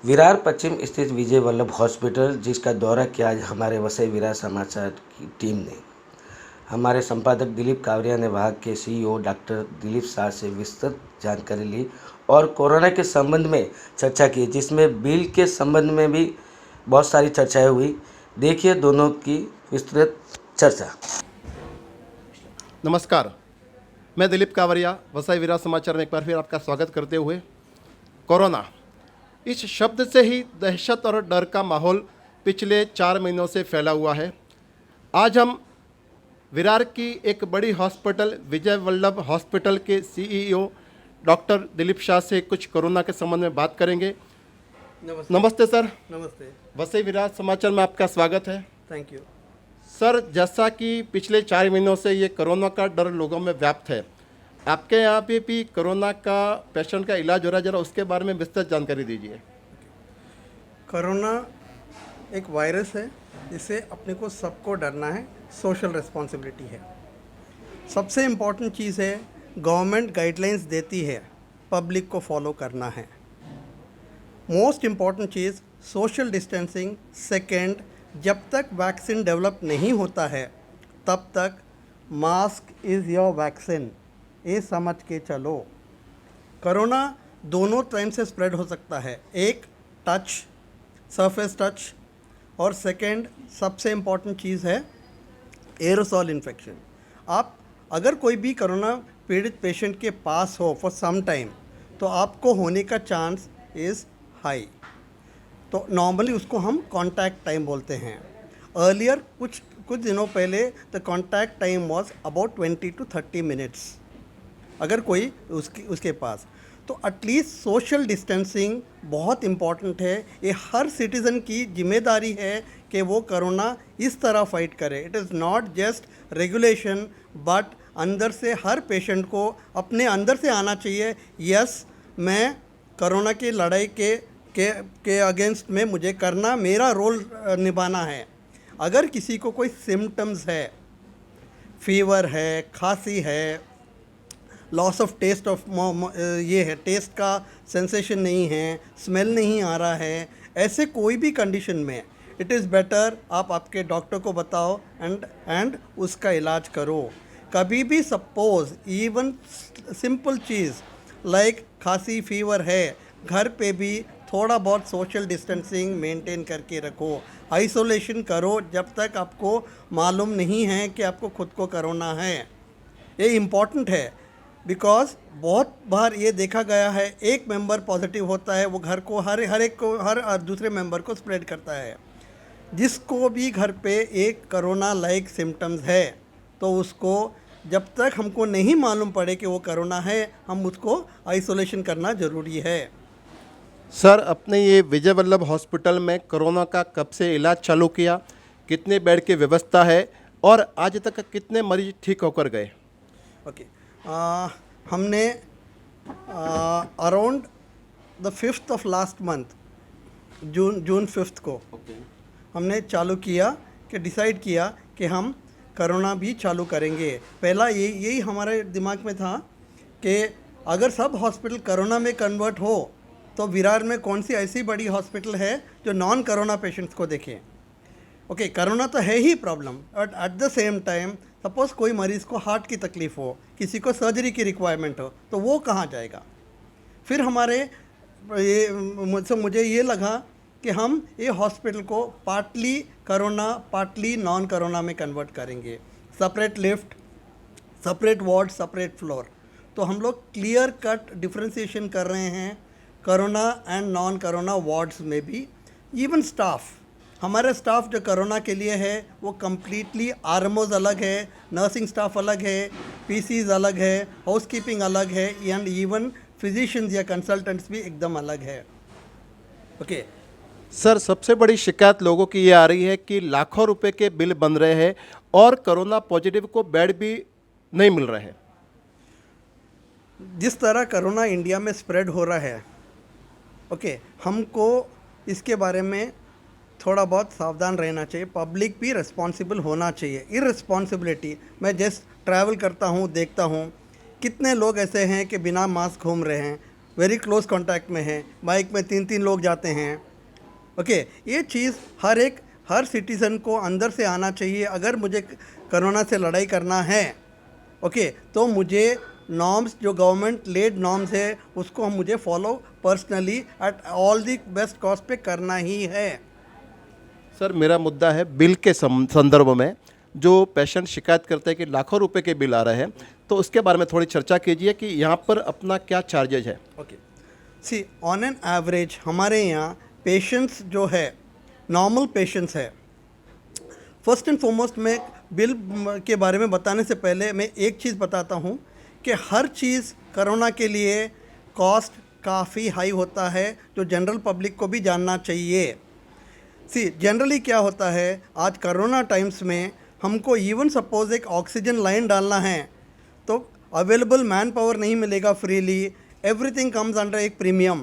विरार पश्चिम स्थित विजय वल्लभ हॉस्पिटल, जिसका दौरा किया आज हमारे वसई विरार समाचार की टीम ने। हमारे संपादक दिलीप कावरिया ने विभाग के सीईओ डॉक्टर दिलीप शाह से विस्तृत जानकारी ली और कोरोना के संबंध में चर्चा की, जिसमें बिल के संबंध में भी बहुत सारी चर्चाएं हुई। देखिए दोनों की विस्तृत चर्चा। नमस्कार, मैं दिलीप कावरिया वसई विरार समाचार में एक बार फिर आपका स्वागत करते हुए, कोरोना इस शब्द से ही दहशत और डर का माहौल पिछले 4 महीनों से फैला हुआ है। आज हम विरार की एक बड़ी हॉस्पिटल विजय वल्लभ हॉस्पिटल के सीईओ डॉक्टर दिलीप शाह से कुछ कोरोना के संबंध में बात करेंगे। नमस्ते सर। नमस्ते। वसई विरार समाचार में आपका स्वागत है। थैंक यू सर, जैसा कि पिछले 4 महीनों से ये कोरोना का डर लोगों में व्याप्त है, आपके यहाँ पे भी कोरोना का पेशेंट का इलाज हो रहा है, जरा उसके बारे में विस्तृत जानकारी दीजिए। कोरोना एक वायरस है, इससे अपने को सबको डरना है, सोशल रिस्पॉन्सिबिलिटी है। सबसे इम्पॉर्टेंट चीज़ है, गवर्नमेंट गाइडलाइंस देती है, पब्लिक को फॉलो करना है। मोस्ट इम्पॉर्टेंट चीज़ सोशल डिस्टेंसिंग। सेकेंड, जब तक वैक्सीन डेवलप नहीं होता है तब तक मास्क इज़ योर वैक्सीन, ये समझ के चलो। कोरोना दोनों टाइम से स्प्रेड हो सकता है, एक टच, सरफेस टच, और सेकेंड सबसे इम्पॉर्टेंट चीज़ है एरोसॉल इन्फेक्शन। आप अगर कोई भी कोरोना पीड़ित पेशेंट के पास हो फॉर सम टाइम तो आपको होने का चांस इज़ हाई। तो नॉर्मली उसको हम कॉन्टैक्ट टाइम बोलते हैं। अर्लियर कुछ दिनों पहले the contact time was about 20 to 30 minutes अगर कोई उसके पास। तो एटलीस्ट सोशल डिस्टेंसिंग बहुत इम्पॉर्टेंट है। ये हर सिटीज़न की जिम्मेदारी है कि वो कोरोना इस तरह फाइट करे। It is not just regulation, but अंदर से हर पेशेंट को अपने अंदर से आना चाहिए, यस मैं कोरोना की लड़ाई के अगेंस्ट में मुझे करना, मेरा रोल निभाना है। अगर किसी को कोई सिम्टम्स है, फीवर है, खांसी है, लॉस ऑफ टेस्ट ऑफ ये है, टेस्ट का सेंसेशन नहीं है, स्मेल नहीं आ रहा है, ऐसे कोई भी कंडीशन में इट इज़ बेटर आप आपके डॉक्टर को बताओ एंड उसका इलाज करो। कभी भी सपोज इवन सिंपल चीज़ लाइक खांसी फीवर है, घर पे भी थोड़ा बहुत सोशल डिस्टेंसिंग मेंटेन करके रखो, आइसोलेशन करो जब तक आपको मालूम नहीं है कि आपको खुद को कोरोना है। ये इम्पॉर्टेंट है बिकॉज बहुत बार ये देखा गया है, एक मेंबर पॉजिटिव होता है, वो घर को हर दूसरे मेंबर को स्प्रेड करता है। जिसको भी घर पे एक कोरोना लाइक सिम्टम्स है तो उसको जब तक हमको नहीं मालूम पड़े कि वो कोरोना है, हम उसको आइसोलेशन करना ज़रूरी है। सर, अपने ये विजय वल्लभ हॉस्पिटल में कोरोना का कब से इलाज चालू किया, कितने बेड की व्यवस्था है और आज तक कितने मरीज ठीक होकर गए? ओके, हमने around the 5th of last month, June 5 को हमने चालू किया कि डिसाइड किया कि हम कोरोना भी चालू करेंगे। पहला यही हमारे दिमाग में था कि अगर सब हॉस्पिटल कोरोना में कन्वर्ट हो तो विरार में कौन सी ऐसी बड़ी हॉस्पिटल है जो नॉन कोरोना पेशेंट्स को देखें। ओके, कोरोना तो है ही problem, but at the same time suppose कोई मरीज़ को हार्ट की तकलीफ़ हो, किसी को सर्जरी की रिक्वायरमेंट हो, तो वो कहाँ जाएगा। फिर मुझे ये लगा कि हम ये हॉस्पिटल को partly corona partly non corona में कन्वर्ट करेंगे। Separate lift, separate ward, separate floor. तो हम लोग क्लियर कट डिफ्रेंशिएशन कर रहे हैं corona and non corona wards में भी। इवन स्टाफ, हमारा स्टाफ जो कोरोना के लिए है वो कम्प्लीटली आरएमओज अलग है, नर्सिंग स्टाफ अलग है, पीसीज अलग है, हाउसकीपिंग अलग है, एंड इवन फिजिशियंस या कंसल्टेंट्स भी एकदम अलग है। ओके सर, सबसे बड़ी शिकायत लोगों की ये आ रही है कि लाखों रुपए के बिल बन रहे हैं और कोरोना पॉजिटिव को बेड भी नहीं मिल रहे हैं। जिस तरह कोरोना इंडिया में स्प्रेड हो रहा है, ओके, हमको इसके बारे में थोड़ा बहुत सावधान रहना चाहिए। पब्लिक भी रिस्पॉन्सिबल होना चाहिए। इररिस्पॉन्सिबिलिटी, मैं जस्ट ट्रैवल करता हूँ, देखता हूँ कितने लोग ऐसे हैं कि बिना मास्क घूम रहे हैं। वेरी क्लोज कांटेक्ट में हैं, बाइक में 3-3 लोग जाते हैं। ओके, ये चीज़ हर सिटीज़न को अंदर से आना चाहिए। अगर मुझे कोरोना से लड़ाई करना है, ओके, तो मुझे नॉर्म्स जो गवर्नमेंट लेड नॉर्म्स है उसको मुझे follow personally at all the best cost पे करना ही है। सर मेरा मुद्दा है बिल के संदर्भ में। जो पेशेंट शिकायत करते हैं कि लाखों रुपए के बिल आ रहे हैं, तो उसके बारे में थोड़ी चर्चा कीजिए कि यहाँ पर अपना क्या चार्जेज है। Okay, see on an average हमारे यहाँ पेशेंट्स जो है नॉर्मल पेशेंट्स है। फर्स्ट एंड फॉरमोस्ट मैं बिल के बारे में बताने से पहले मैं एक चीज़ बताता हूँ कि हर चीज़ कोरोना के लिए कॉस्ट काफ़ी हाई होता है, जो जनरल पब्लिक को भी जानना चाहिए। सी जनरली क्या होता है, आज कोरोना टाइम्स में हमको इवन सपोज एक ऑक्सीजन लाइन डालना है तो अवेलेबल मैन पावर नहीं मिलेगा फ्रीली, एवरीथिंग कम्स अंडर एक प्रीमियम।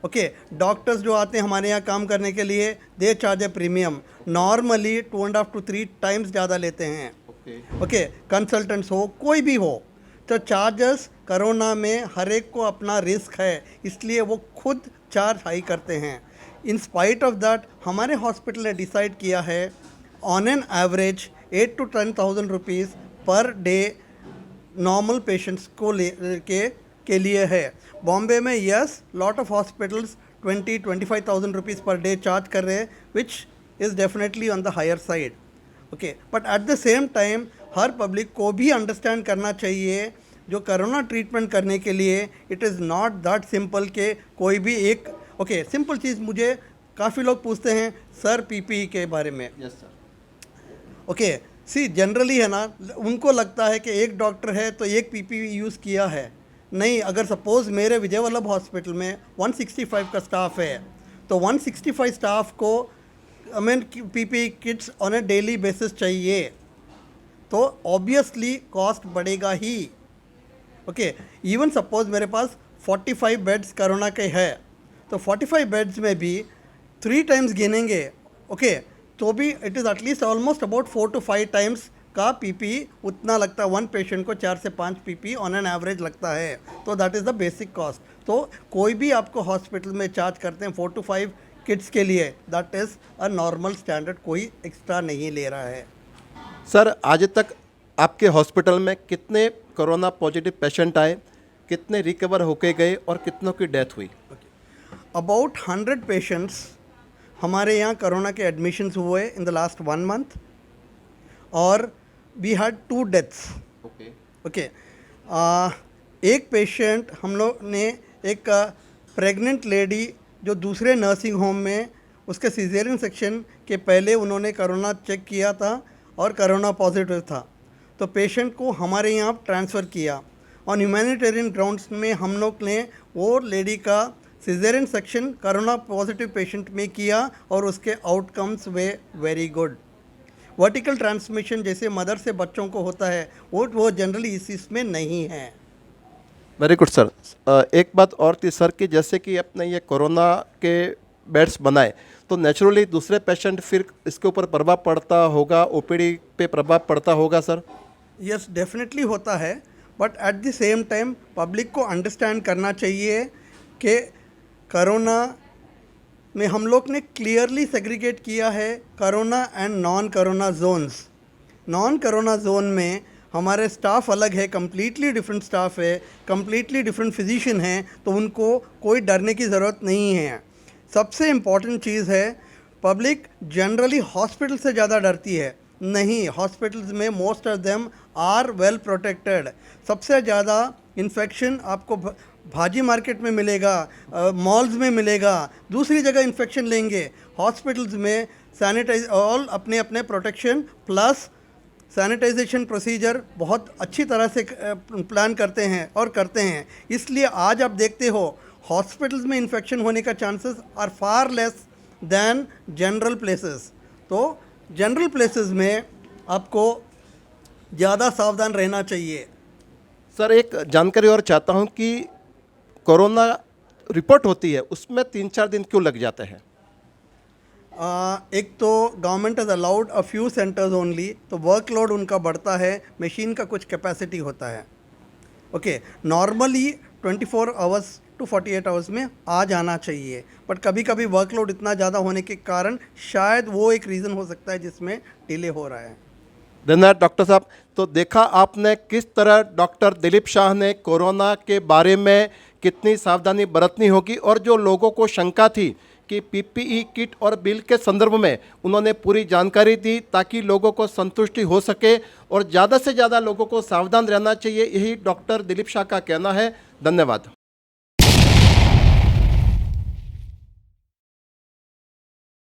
ओके, डॉक्टर्स जो आते हैं हमारे यहाँ काम करने के लिए they charge A premium, normally 2.5 to 3 times ज़्यादा लेते हैं। ओके, कंसल्टेंट्स हो कोई भी हो, तो चार्जेस कोरोना में हर एक को अपना रिस्क है, इसलिए वो खुद चार्ज हाई करते हैं। इन स्पाइट ऑफ दैट हमारे हॉस्पिटल ने डिसाइड किया है on an average 8 to 10,000 rupees per day normal patients को के लिए है। बॉम्बे में yes lot of hospitals 20-25,000 rupees per day charge कर रहे हैं, which is definitely on the higher side. Okay, but at the same time हर पब्लिक को भी अंडरस्टैंड करना चाहिए जो कोरोना ट्रीटमेंट करने के लिए it is not that simple के कोई भी एक ओके सिंपल चीज़। मुझे काफ़ी लोग पूछते हैं सर पीपीई के बारे में। Yes sir. Okay, see generally है ना, उनको लगता है कि एक डॉक्टर है तो एक पीपीई यूज़ किया है। नहीं, अगर सपोज़ मेरे विजय वल्लभ हॉस्पिटल में 165 का स्टाफ है तो 165 स्टाफ को PPE kits on a daily basis चाहिए, तो ऑब्वियसली कॉस्ट बढ़ेगा ही। ओके, इवन सपोज मेरे पास 45 बेड्स कोरोना के है तो 45 बेड्स में भी 3 टाइम्स गिनेंगे, ओके, तो भी it is at least almost about 4 to 5 times का पीपी उतना लगता है। 1 पेशेंट को 4 से 5 पीपी ऑन एन एवरेज लगता है, तो that is the basic cost. तो कोई भी आपको हॉस्पिटल में चार्ज करते हैं 4 to 5 किट्स के लिए, that is a normal standard, कोई एक्स्ट्रा नहीं ले रहा है। सर आज तक आपके हॉस्पिटल में कितने कोरोना पॉजिटिव पेशेंट आए, कितने रिकवर होके गए और कितनों की डेथ हुई? अबाउट 100 पेशेंट्स हमारे यहाँ कोरोना के एडमिशन्स हुए इन द लास्ट 1 month और वी हैड 2 डेथ्स। ओके, एक पेशेंट हम लोग ने एक प्रेग्नेंट लेडी जो दूसरे नर्सिंग होम में उसके सिजेरियन सेक्शन के पहले उन्होंने कोरोना चेक किया था और कोरोना पॉजिटिव था, तो पेशेंट को हमारे यहाँ ट्रांसफ़र किया। ऑन ह्यूमैनिटेरियन ग्राउंड्स में हम लोग ने वो लेडी का caesarean section corona positive patient में किया और उसके आउटकम्स वे वेरी गुड। वर्टिकल ट्रांसमिशन जैसे मदर से बच्चों को होता है वो जनरली इसमें नहीं है। Very good sir. एक बात और थी सर कि जैसे कि अपने ये कोरोना के बेड्स बनाए तो नेचुरली दूसरे पेशेंट फिर इसके ऊपर प्रभाव पड़ता होगा, ओपीडी पे प्रभाव पड़ता होगा सर? यस, डेफिनेटली होता है, but at the same time public को अंडरस्टैंड करना चाहिए कि कोरोना में हम लोग ने क्लियरली सेग्रीगेट किया है corona and non corona zones. Non corona zone में हमारे स्टाफ अलग है, कम्प्लीटली डिफरेंट स्टाफ है, कम्प्लीटली डिफरेंट फिजिशियन हैं, तो उनको कोई डरने की ज़रूरत नहीं है। सबसे इम्पॉर्टेंट चीज़ है, पब्लिक जनरली हॉस्पिटल से ज़्यादा डरती है। नहीं, हॉस्पिटल्स में most of them are well protected. सबसे ज़्यादा इन्फेक्शन आपको भाजी मार्केट में मिलेगा, मॉल्स में मिलेगा, दूसरी जगह इन्फेक्शन लेंगे। हॉस्पिटल्स में सैनिटाइज ऑल अपने अपने प्रोटेक्शन प्लस सैनिटाइजेशन प्रोसीजर बहुत अच्छी तरह से प्लान करते हैं और करते हैं। इसलिए आज आप देखते हो हॉस्पिटल्स में इन्फेक्शन होने का chances are far less than general places. तो जनरल प्लेसेस में आपको ज़्यादा सावधान रहना चाहिए। सर एक जानकारी और चाहता हूँ कि कोरोना रिपोर्ट होती है उसमें 3-4 दिन क्यों लग जाते हैं? एक तो government has allowed a few centres only, तो वर्कलोड उनका बढ़ता है, मशीन का कुछ कैपेसिटी होता है। Okay, normally 24 hours to 48 hours में आ जाना चाहिए, बट कभी कभी वर्कलोड इतना ज़्यादा होने के कारण शायद वो एक रीज़न हो सकता है जिसमें डिले हो रहा है। धन्यवाद डॉक्टर साहब। तो देखा आपने किस तरह डॉक्टर दिलीप शाह ने कोरोना के बारे में कितनी सावधानी बरतनी होगी, और जो लोगों को शंका थी कि पीपीई किट और बिल के संदर्भ में उन्होंने पूरी जानकारी दी ताकि लोगों को संतुष्टि हो सके और ज़्यादा से ज़्यादा लोगों को सावधान रहना चाहिए, यही डॉक्टर दिलीप शाह का कहना है। धन्यवाद।